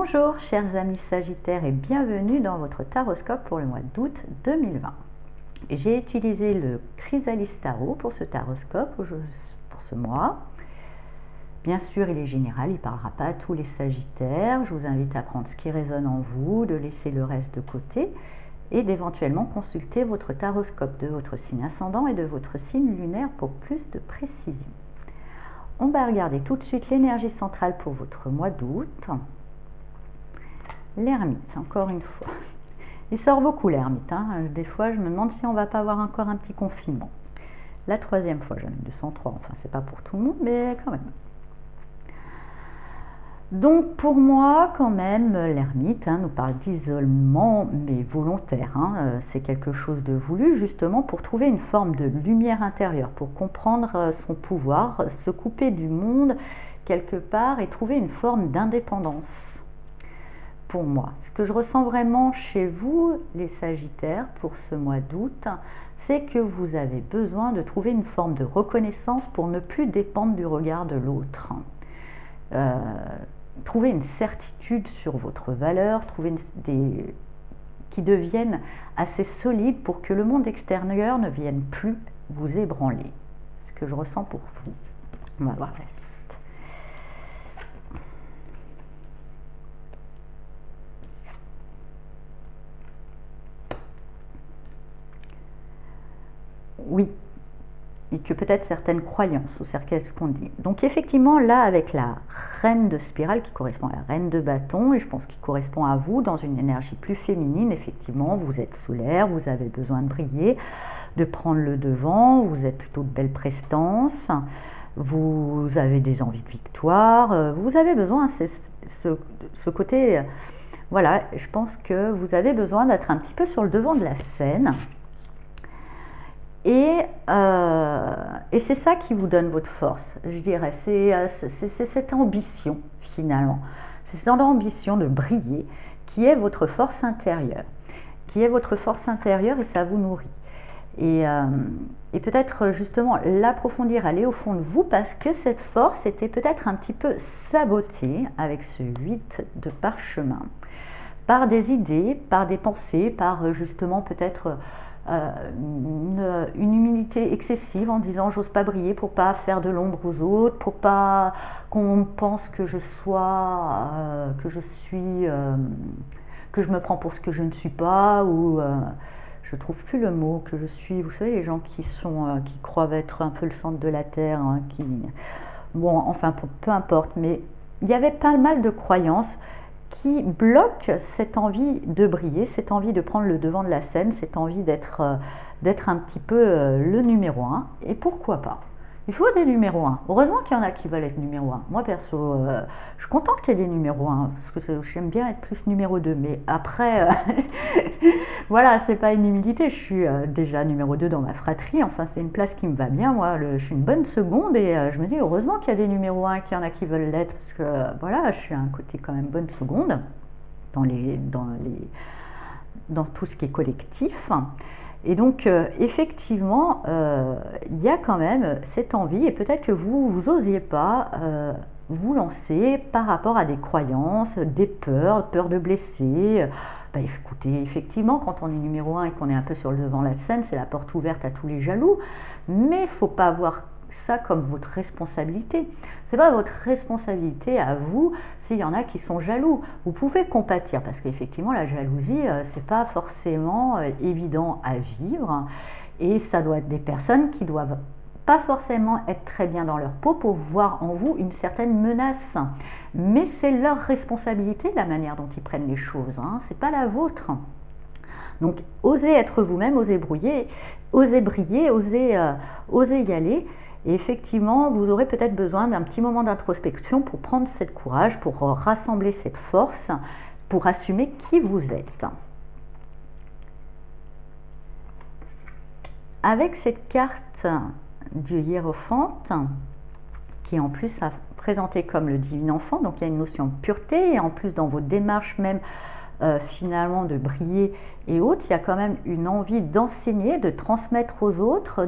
Bonjour chers amis Sagittaires et bienvenue dans votre taroscope pour le mois d'août 2020. J'ai utilisé le Chrysalis Tarot pour ce taroscope, pour ce mois. Bien sûr, il est général, il ne parlera pas à tous les Sagittaires. Je vous invite à prendre ce qui résonne en vous, de laisser le reste de côté et d'éventuellement consulter votre taroscope de votre signe ascendant et de votre signe lunaire pour plus de précision. On va regarder tout de suite l'énergie centrale pour votre mois d'août. L'ermite, encore une fois. Il sort beaucoup l'ermite. Des fois, je me demande si on va pas avoir encore un petit confinement. La troisième fois, j'en ai 203. Enfin, c'est pas pour tout le monde, mais quand même. Donc, pour moi, quand même, l'ermite nous parle d'isolement, mais volontaire. C'est quelque chose de voulu, justement, pour trouver une forme de lumière intérieure, pour comprendre son pouvoir, se couper du monde quelque part et trouver une forme d'indépendance. Pour moi, ce que je ressens vraiment chez vous, les Sagittaires, pour ce mois d'août, c'est que vous avez besoin de trouver une forme de reconnaissance pour ne plus dépendre du regard de l'autre. Trouver une certitude sur votre valeur, trouver qui deviennent assez solides pour que le monde extérieur ne vienne plus vous ébranler. Ce que je ressens pour vous. On va voir la suite. Oui, et que peut-être certaines croyances ou certaines qu'on dit. Donc effectivement, là, avec la reine de spirale qui correspond à la reine de bâton, et je pense qu'il correspond à vous dans une énergie plus féminine, effectivement, vous êtes solaire, vous avez besoin de briller, de prendre le devant, vous êtes plutôt de belle prestance, vous avez des envies de victoire, vous avez besoin, c'est ce côté, voilà, je pense que vous avez besoin d'être un petit peu sur le devant de la scène. Et c'est ça qui vous donne votre force, je dirais. C'est cette ambition, finalement. C'est cette ambition de briller qui est votre force intérieure. Qui est votre force intérieure et ça vous nourrit. Et peut-être justement l'approfondir, aller au fond de vous, parce que cette force était peut-être un petit peu sabotée avec ce 8 de parchemin. Par des idées, par des pensées, par justement peut-être... une humilité excessive en disant j'ose pas briller pour pas faire de l'ombre aux autres, pour pas qu'on pense que je sois, que je suis, que je me prends pour ce que je ne suis pas, ou je trouve plus le mot, que je suis, vous savez, les gens qui croient être un peu le centre de la terre, bon, enfin, peu importe, mais il y avait pas mal de croyances qui bloque cette envie de briller, cette envie de prendre le devant de la scène, cette envie d'être un petit peu le numéro 1. Et pourquoi pas? Il faut des numéros 1. Heureusement qu'il y en a qui veulent être numéro 1. Moi perso, je suis contente qu'il y ait des numéros 1, parce que j'aime bien être plus numéro 2. Mais après, voilà, c'est pas une humilité. Je suis déjà numéro 2 dans ma fratrie. Enfin, c'est une place qui me va bien. Moi, je suis une bonne seconde et je me dis heureusement qu'il y a des numéros 1, qu'il y en a qui veulent l'être, parce que voilà, je suis à un côté quand même bonne seconde dans tout ce qui est collectif. Et donc, effectivement, il y a quand même cette envie, et peut-être que vous n'osiez pas vous lancer par rapport à des croyances, des peurs de blesser. Écoutez, effectivement, quand on est numéro 1 et qu'on est un peu sur le devant de la scène, c'est la porte ouverte à tous les jaloux, mais il ne faut pas voir ça comme votre responsabilité. C'est pas votre responsabilité à vous s'il y en a qui sont jaloux. Vous pouvez compatir parce qu'effectivement la jalousie c'est pas forcément évident à vivre et ça doit être des personnes qui doivent pas forcément être très bien dans leur peau pour voir en vous une certaine menace. Mais c'est leur responsabilité la manière dont ils prennent les choses, c'est pas la vôtre. Donc osez être vous-même, osez briller, osez briller, osez y aller. Et effectivement, vous aurez peut-être besoin d'un petit moment d'introspection pour prendre cette courage, pour rassembler cette force, pour assumer qui vous êtes. Avec cette carte du hiérophante, qui est en plus présentée comme le divin enfant, donc il y a une notion de pureté, et en plus dans vos démarches même, finalement de briller et autres, il y a quand même une envie d'enseigner, de transmettre aux autres,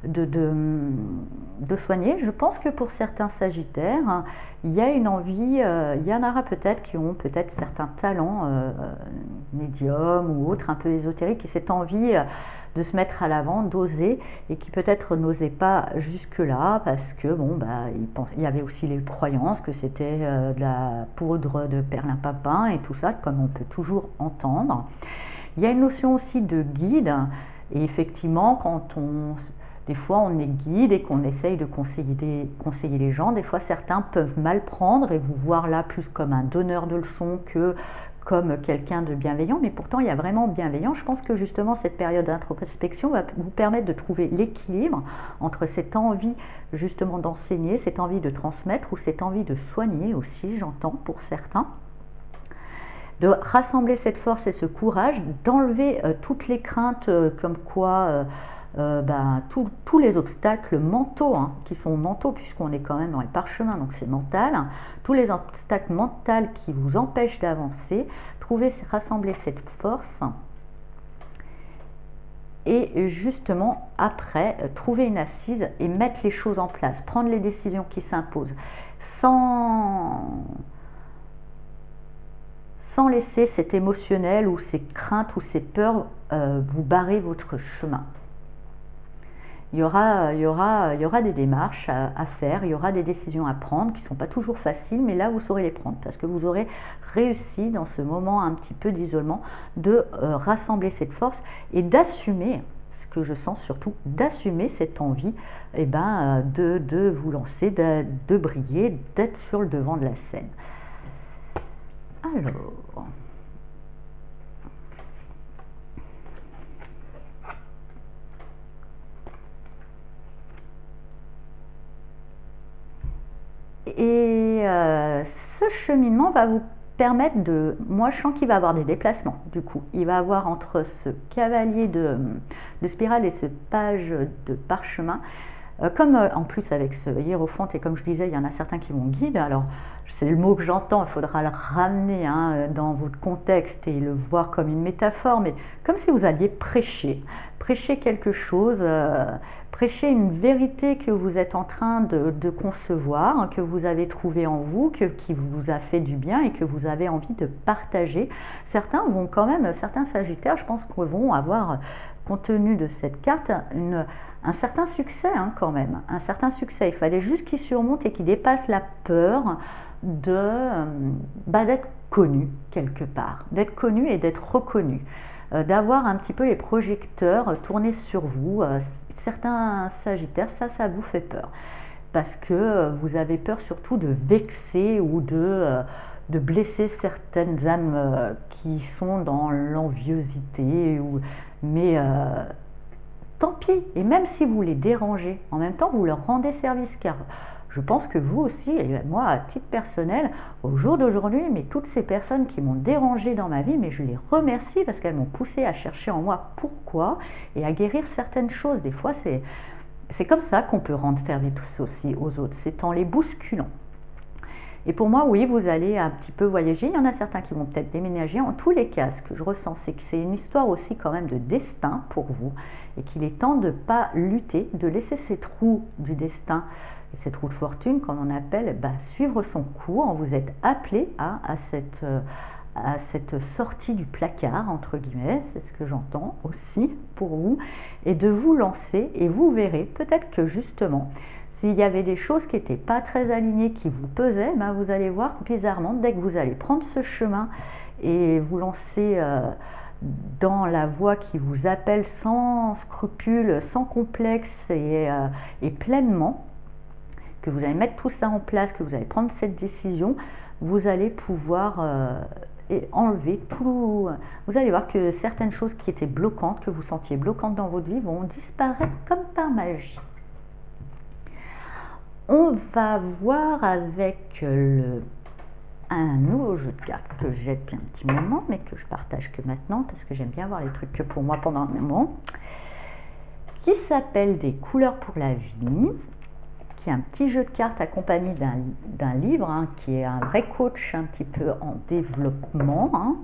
de soigner. Je pense que pour certains sagittaires, hein, il y a une envie, il y en aura peut-être qui ont peut-être certains talents médiums ou autres, un peu ésotériques, et cette envie de se mettre à l'avant, d'oser, et qui peut-être n'osaient pas jusque-là parce que bon, bah, il y avait aussi les croyances que c'était de la poudre de perlimpinpin et tout ça, comme on peut toujours entendre. Il y a une notion aussi de guide, et effectivement, des fois on est guide et qu'on essaye de conseiller les gens, des fois certains peuvent mal prendre et vous voir là plus comme un donneur de leçons que comme quelqu'un de bienveillant, mais pourtant il y a vraiment bienveillant. Je pense que justement cette période d'introspection va vous permettre de trouver l'équilibre entre cette envie justement d'enseigner, cette envie de transmettre ou cette envie de soigner aussi, j'entends pour certains, de rassembler cette force et ce courage, d'enlever toutes les craintes comme quoi tous les obstacles mentaux, hein, qui sont mentaux puisqu'on est quand même dans les parchemins, donc c'est mental, hein, tous les obstacles mentaux qui vous empêchent d'avancer, rassembler cette force et justement après trouver une assise et mettre les choses en place, prendre les décisions qui s'imposent sans laisser cet émotionnel ou ces craintes ou ces peurs vous barrer votre chemin. Il y aura des démarches à faire, il y aura des décisions à prendre qui ne sont pas toujours faciles, mais là vous saurez les prendre parce que vous aurez réussi dans ce moment un petit peu d'isolement de rassembler cette force et d'assumer, ce que je sens surtout, d'assumer cette envie de vous lancer, de briller, d'être sur le devant de la scène. Alors, et ce cheminement va vous permettre moi je sens qu'il va avoir des déplacements du coup. Il va avoir entre ce cavalier de spirale et ce page de parchemin, comme en plus avec ce hiérophante, et comme je disais, il y en a certains qui vont guider, alors c'est le mot que j'entends, il faudra le ramener dans votre contexte et le voir comme une métaphore, mais comme si vous alliez prêcher quelque chose, prêcher une vérité que vous êtes en train de concevoir, que vous avez trouvé en vous, qui vous a fait du bien et que vous avez envie de partager. Certains sagittaires, je pense qu'ils vont avoir, compte tenu de cette carte, un certain succès quand même, un certain succès. Il fallait juste qu'ils surmontent et qu'ils dépassent la peur d'être connu quelque part, d'être connu et d'être reconnu, d'avoir un petit peu les projecteurs tournés sur vous. Certains sagittaires, ça vous fait peur parce que vous avez peur surtout de vexer ou de blesser certaines âmes qui sont dans l'enviosité, mais tant pis, et même si vous les dérangez, en même temps vous leur rendez service, car je pense que vous aussi, et moi à titre personnel, au jour d'aujourd'hui, mais toutes ces personnes qui m'ont dérangé dans ma vie, mais je les remercie parce qu'elles m'ont poussé à chercher en moi pourquoi et à guérir certaines choses. Des fois c'est comme ça qu'on peut rendre service aussi aux autres, c'est en les bousculant. Et pour moi, oui, vous allez un petit peu voyager. Il y en a certains qui vont peut-être déménager. En tous les cas, ce que je ressens, c'est que c'est une histoire aussi quand même de destin pour vous et qu'il est temps de ne pas lutter, de laisser cette roue du destin et cette roue de fortune, comme on appelle, suivre son cours. Vous êtes appelé à cette sortie du placard, entre guillemets, c'est ce que j'entends aussi pour vous, et de vous lancer, et vous verrez peut-être que justement, s'il y avait des choses qui n'étaient pas très alignées, qui vous pesaient, vous allez voir bizarrement, dès que vous allez prendre ce chemin et vous lancer dans la voie qui vous appelle sans scrupule, sans complexe et pleinement, que vous allez mettre tout ça en place, que vous allez prendre cette décision, vous allez pouvoir enlever tout. Vous allez voir que certaines choses qui étaient bloquantes, que vous sentiez bloquantes dans votre vie, vont disparaître comme par magie. On va voir avec un nouveau jeu de cartes que j'ai depuis un petit moment, mais que je partage que maintenant, parce que j'aime bien voir les trucs que pour moi pendant un moment, qui s'appelle Des couleurs pour la vie, qui est un petit jeu de cartes accompagné d'un livre, qui est un vrai coach un petit peu en développement.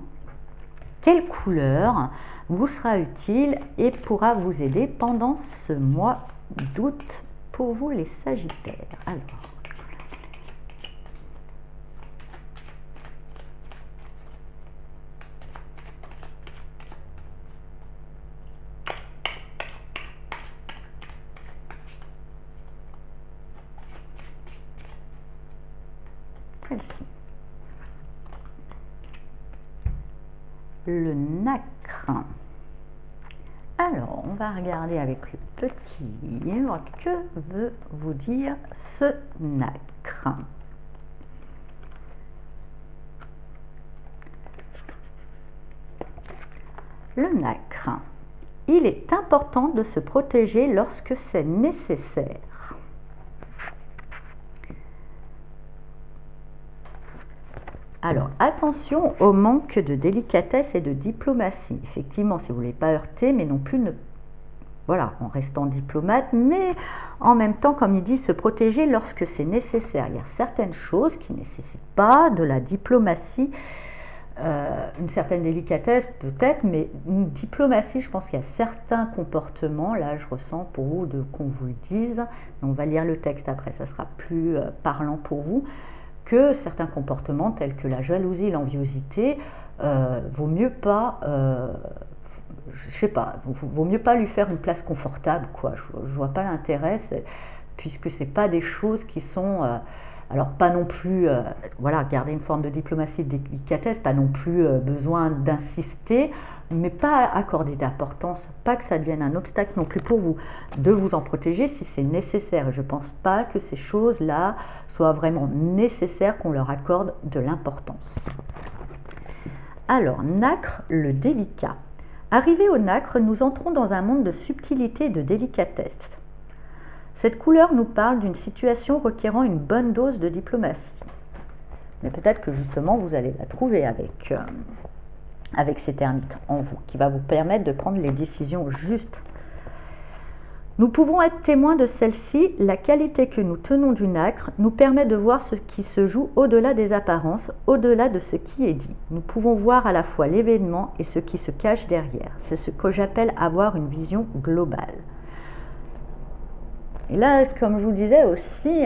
Quelle couleur vous sera utile et pourra vous aider pendant ce mois d'août pour vous les Sagittaires. Alors, celle-ci. Le nacre. Alors, on va regarder avec le petit livre que veut vous dire ce nacre. Le nacre. Il est important de se protéger lorsque c'est nécessaire. Alors, attention au manque de délicatesse et de diplomatie. Effectivement, si vous ne voulez pas heurter, mais non plus voilà, en restant diplomate, mais en même temps, comme il dit, se protéger lorsque c'est nécessaire. Il y a certaines choses qui ne nécessitent pas de la diplomatie, une certaine délicatesse peut-être, mais une diplomatie, je pense qu'il y a certains comportements, là je ressens pour vous qu'on vous le dise, on va lire le texte après, ça sera plus parlant pour vous, que certains comportements tels que la jalousie, l'enviosité, vaut mieux pas, je sais pas, vaut mieux pas lui faire une place confortable, quoi. Je vois pas l'intérêt, puisque c'est pas des choses qui sont, alors pas non plus, voilà, garder une forme de diplomatie, de délicatesse, pas non plus besoin d'insister, mais pas accorder d'importance, pas que ça devienne un obstacle non plus pour vous, de vous en protéger si c'est nécessaire. Je pense pas que ces choses-là soit vraiment nécessaire qu'on leur accorde de l'importance. Alors, nacre, le délicat. Arrivé au nacre, nous entrons dans un monde de subtilité et de délicatesse. Cette couleur nous parle d'une situation requérant une bonne dose de diplomatie. Mais peut-être que justement vous allez la trouver avec cet ermite en vous, qui va vous permettre de prendre les décisions justes. Nous pouvons être témoins de celle-ci. La qualité que nous tenons du nacre nous permet de voir ce qui se joue au-delà des apparences, au-delà de ce qui est dit. Nous pouvons voir à la fois l'événement et ce qui se cache derrière. C'est ce que j'appelle avoir une vision globale. Et là, comme je vous disais aussi,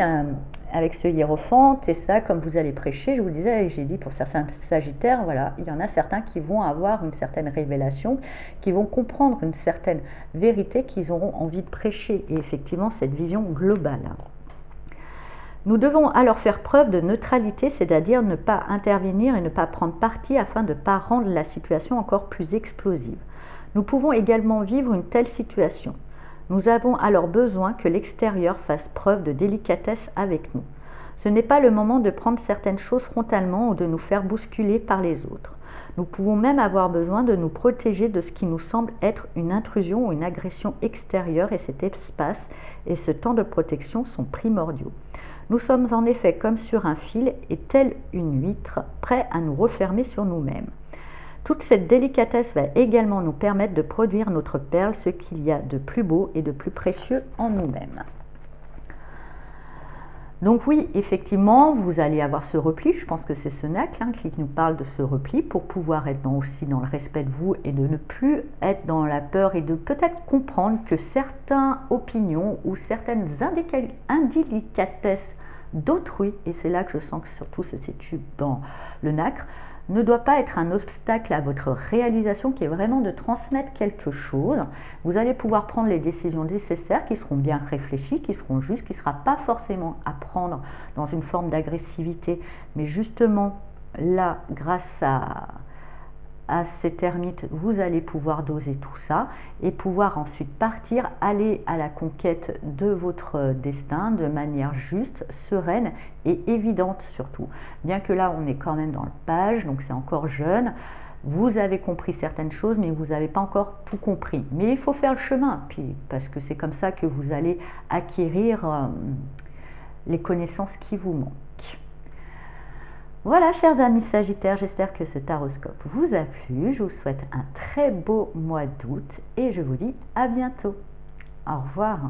avec ce hiérophante et ça, comme vous allez prêcher, je vous disais, j'ai dit pour certains sagittaires, voilà, il y en a certains qui vont avoir une certaine révélation, qui vont comprendre une certaine vérité qu'ils auront envie de prêcher, et effectivement cette vision globale. Nous devons alors faire preuve de neutralité, c'est-à-dire ne pas intervenir et ne pas prendre parti afin de ne pas rendre la situation encore plus explosive. Nous pouvons également vivre une telle situation. Nous avons alors besoin que l'extérieur fasse preuve de délicatesse avec nous. Ce n'est pas le moment de prendre certaines choses frontalement ou de nous faire bousculer par les autres. Nous pouvons même avoir besoin de nous protéger de ce qui nous semble être une intrusion ou une agression extérieure, et cet espace et ce temps de protection sont primordiaux. Nous sommes en effet comme sur un fil et telle une huître, prêts à nous refermer sur nous-mêmes. Toute cette délicatesse va également nous permettre de produire notre perle, ce qu'il y a de plus beau et de plus précieux en nous-mêmes. Donc oui, effectivement, vous allez avoir ce repli, je pense que c'est ce nacre qui nous parle de ce repli pour pouvoir être aussi dans le respect de vous et de ne plus être dans la peur et de peut-être comprendre que certaines opinions ou certaines indélicatesses d'autrui, et c'est là que je sens que surtout se situe dans le nacre, ne doit pas être un obstacle à votre réalisation, qui est vraiment de transmettre quelque chose. Vous allez pouvoir prendre les décisions nécessaires qui seront bien réfléchies, qui seront justes, qui ne sera pas forcément à prendre dans une forme d'agressivité, mais justement là, grâce à cet ermite, vous allez pouvoir doser tout ça et pouvoir ensuite partir, aller à la conquête de votre destin de manière juste, sereine et évidente surtout. Bien que là, on est quand même dans le page, donc c'est encore jeune, vous avez compris certaines choses, mais vous n'avez pas encore tout compris. Mais il faut faire le chemin, puis, parce que c'est comme ça que vous allez acquérir les connaissances qui vous manquent. Voilà, chers amis Sagittaires, j'espère que ce taroscope vous a plu. Je vous souhaite un très beau mois d'août et je vous dis à bientôt. Au revoir.